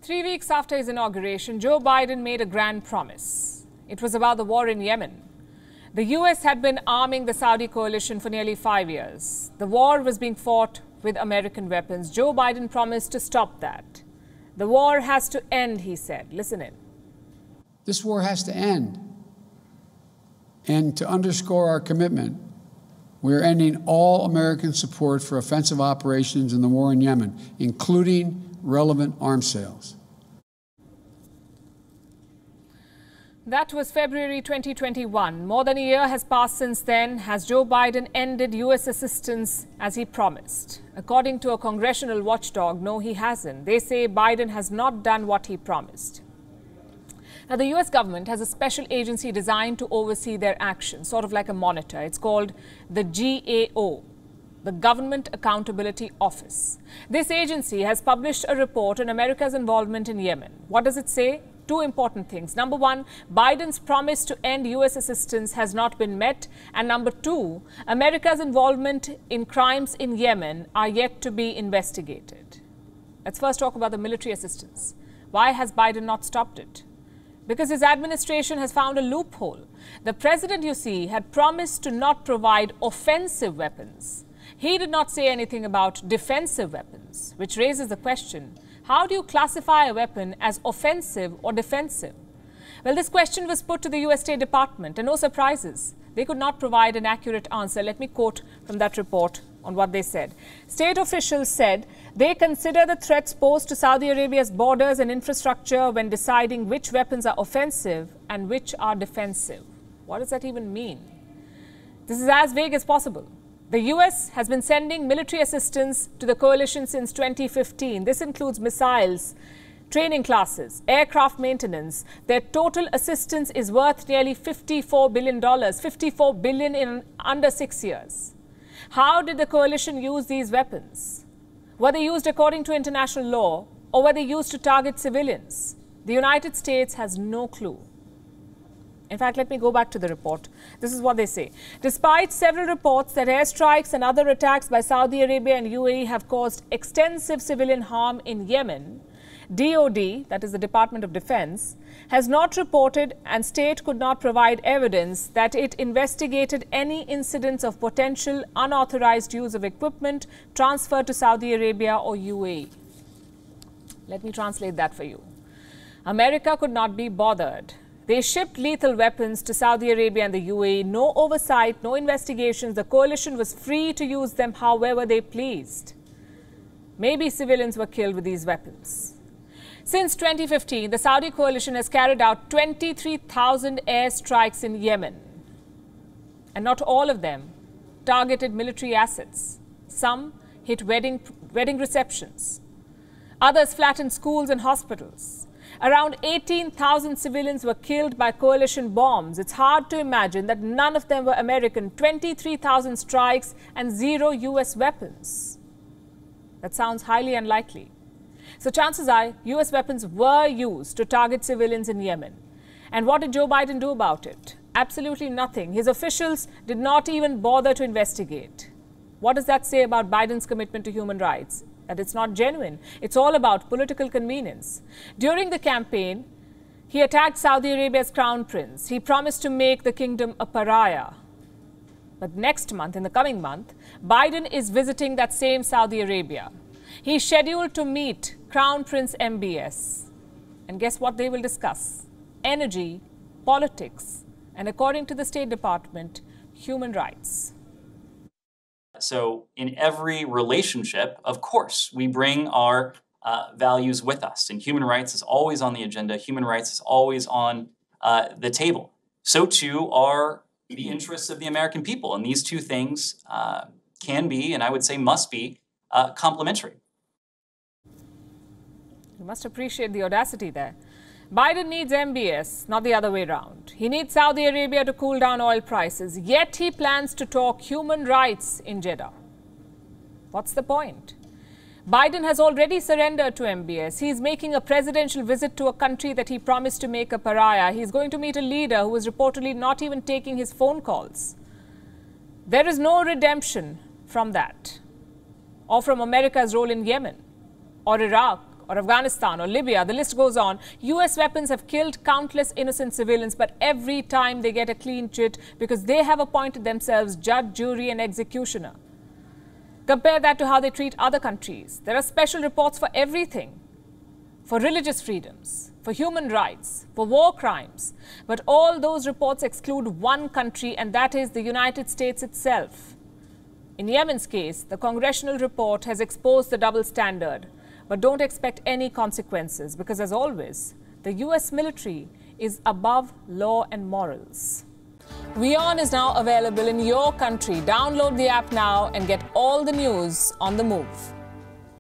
3 weeks after his inauguration, Joe Biden made a grand promise. It was about the war in Yemen. The US had been arming the Saudi coalition for nearly 5 years. The war was being fought with American weapons. Joe Biden promised to stop that. The war has to end, he said. Listen in. This war has to end. And to underscore our commitment, we are ending all American support for offensive operations in the war in Yemen, including relevant arms sales. That was February 2021. More than a year has passed since then. Has Joe Biden ended U.S. assistance as he promised? According to a congressional watchdog, no, he hasn't. They say Biden has not done what he promised. Now, the U.S. government has a special agency designed to oversee their actions, sort of like a monitor. It's called the GAO, the Government Accountability Office. This agency has published a report on America's involvement in Yemen. What does it say? Two important things. Number one, Biden's promise to end U.S. assistance has not been met. And number two, America's involvement in crimes in Yemen are yet to be investigated. Let's first talk about the military assistance. Why has Biden not stopped it? Because his administration has found a loophole. The president, you see, had promised to not provide offensive weapons. He did not say anything about defensive weapons, which raises the question, how do you classify a weapon as offensive or defensive? Well, this question was put to the U.S. State Department, and no surprises. They could not provide an accurate answer. Let me quote from that report on what they said. State officials said they consider the threats posed to Saudi Arabia's borders and infrastructure when deciding which weapons are offensive and which are defensive. What does that even mean? This is as vague as possible. The U.S. has been sending military assistance to the coalition since 2015. This includes missiles, training classes, aircraft maintenance. Their total assistance is worth nearly $54 billion, $54 billion in under 6 years. How did the coalition use these weapons? Were they used according to international law, or were they used to target civilians? The United States has no clue. In fact, let me go back to the report. This is what they say. Despite several reports that airstrikes and other attacks by Saudi Arabia and UAE have caused extensive civilian harm in Yemen, DOD, that is the Department of Defense, has not reported and state could not provide evidence that it investigated any incidents of potential unauthorized use of equipment transferred to Saudi Arabia or UAE. Let me translate that for you. America could not be bothered. They shipped lethal weapons to Saudi Arabia and the UAE. No oversight, no investigations. The coalition was free to use them however they pleased. Maybe civilians were killed with these weapons. Since 2015, the Saudi coalition has carried out 23,000 airstrikes in Yemen. And not all of them targeted military assets. Some hit wedding receptions. Others flattened schools and hospitals. Around 18,000 civilians were killed by coalition bombs. It's hard to imagine that none of them were American. 23,000 strikes and 0 U.S. weapons. That sounds highly unlikely. So chances are U.S. weapons were used to target civilians in Yemen. And what did Joe Biden do about it? Absolutely nothing. His officials did not even bother to investigate. What does that say about Biden's commitment to human rights? That it's not genuine. It's all about political convenience. During the campaign, he attacked Saudi Arabia's crown prince. He promised to make the kingdom a pariah. But next month, in the coming month, Biden is visiting that same Saudi Arabia. He's scheduled to meet Crown Prince MBS. And guess what they will discuss? Energy, politics, and according to the State Department, human rights. So in every relationship, of course, we bring our values with us. And human rights is always on the agenda. Human rights is always on the table. So too are the interests of the American people. And these two things can be, and I would say must be, complementary. You must appreciate the audacity there. Biden needs MBS, not the other way around. He needs Saudi Arabia to cool down oil prices, yet he plans to talk human rights in Jeddah. What's the point? Biden has already surrendered to MBS. He's making a presidential visit to a country that he promised to make a pariah. He's going to meet a leader who is reportedly not even taking his phone calls. There is no redemption from that, or from America's role in Yemen, or Iraq, or Afghanistan or Libya, the list goes on. US weapons have killed countless innocent civilians, but every time they get a clean chit because they have appointed themselves judge, jury and executioner. Compare that to how they treat other countries. There are special reports for everything. For religious freedoms, for human rights, for war crimes. But all those reports exclude one country, and that is the United States itself. In Yemen's case, the Congressional report has exposed the double standard. But don't expect any consequences because, as always, the US military is above law and morals. WION is now available in your country. Download the app now and get all the news on the move.